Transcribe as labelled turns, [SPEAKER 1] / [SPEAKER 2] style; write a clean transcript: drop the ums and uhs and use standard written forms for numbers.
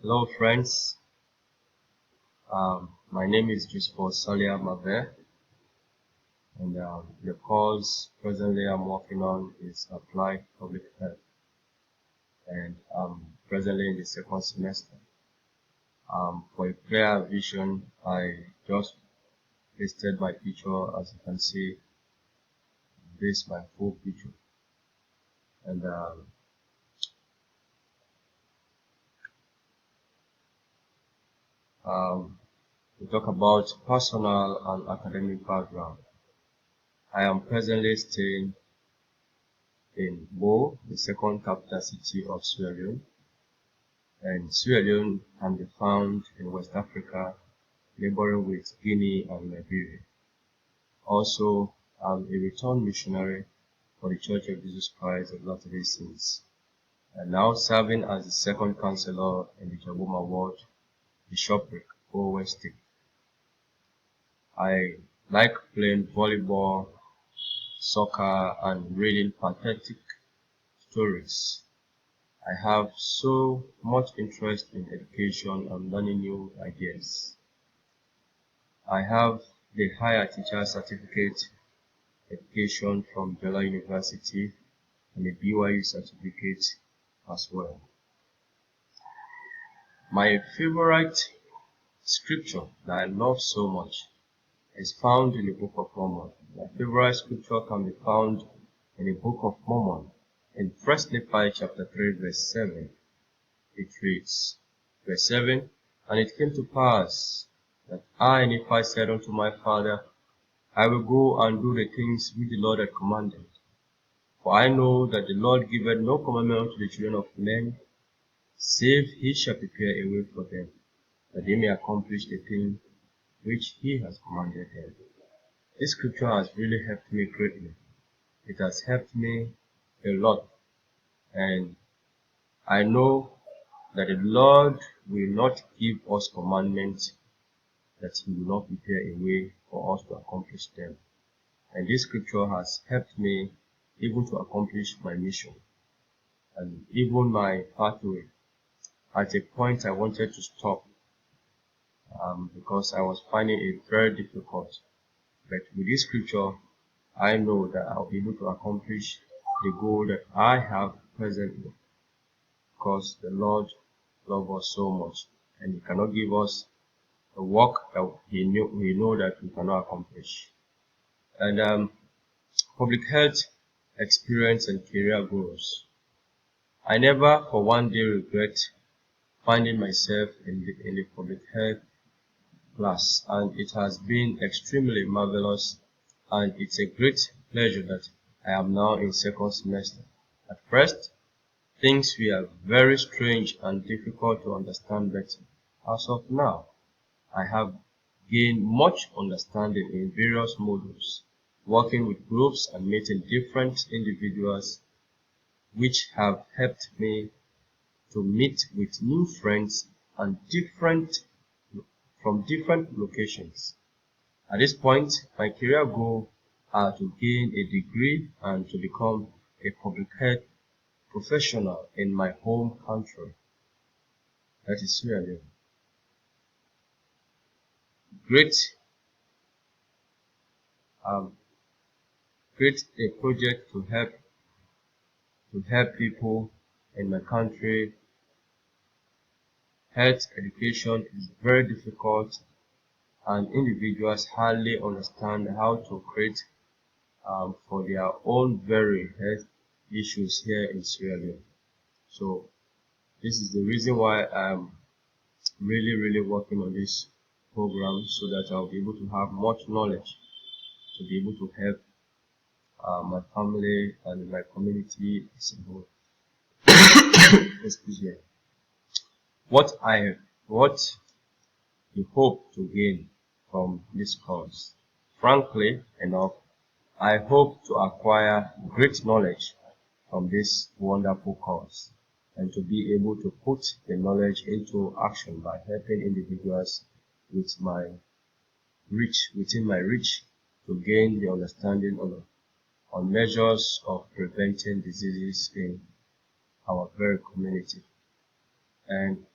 [SPEAKER 1] Hello friends, my name is Juspo Salia Mave, and the course presently I'm working on is Applied Public Health, and I'm presently in the second semester. For a clear vision, I just listed my picture. As you can see, this is my full picture, and we talk about personal and academic background. I am presently staying in Bo, the second capital city of Sierra Leone, and Sierra Leone can be found in West Africa, neighboring with Guinea and Liberia. Also, I'm a returned missionary for the Church of Jesus Christ of Latter-day Saints, and now serving as the second counselor in the Jaboma Ward Bishopric, Owe State. I like playing volleyball, soccer, and reading pathetic stories. I have so much interest in education and learning new ideas. I have the Higher Teacher Certificate education from Bella University and a BYU certificate as well. My favorite scripture that I love so much is found in the Book of Mormon. My favorite scripture can be found in the Book of Mormon in 1 Nephi chapter 3 verse 7. It reads, verse 7, "And it came to pass that I, Nephi, said unto my father, I will go and do the things which the Lord hath commanded. For I know that the Lord giveth no commandment unto the children of men, save he shall prepare a way for them, that they may accomplish the thing which he has commanded them." This scripture has really helped me greatly. It has helped me a lot, and I know that the Lord will not give us commandments that he will not prepare a way for us to accomplish them. And this scripture has helped me even to accomplish my mission and even my pathway. At a point I wanted to stop because I was finding it very difficult. But with this scripture, I know that I'll be able to accomplish the goal that I have presently, because the Lord loves us so much and he cannot give us a work that we know that we cannot accomplish. And public health experience and career goals. I never for one day regret finding myself in the public health class, and it has been extremely marvelous, and it's a great pleasure that I am now in second semester. At first, things were very strange and difficult to understand, but as of now, I have gained much understanding in various modules, working with groups and meeting different individuals, which have helped me to meet with new friends and from different locations. At this point, my career goal are to gain a degree and to become a public health professional in my home country, that is Sierra Leone. Great, um, create a project to help people in my country. Health education is very difficult, and individuals hardly understand how to create for their own very health issues here in Sierra Leone. So this is the reason why I'm really working on this program, so that I'll be able to have much knowledge to be able to help my family and my community as a whole. Excuse me. What you hope to gain from this course? Frankly enough, I hope to acquire great knowledge from this wonderful course, and to be able to put the knowledge into action by helping individuals with within my reach, to gain the understanding on measures of preventing diseases in our very community. And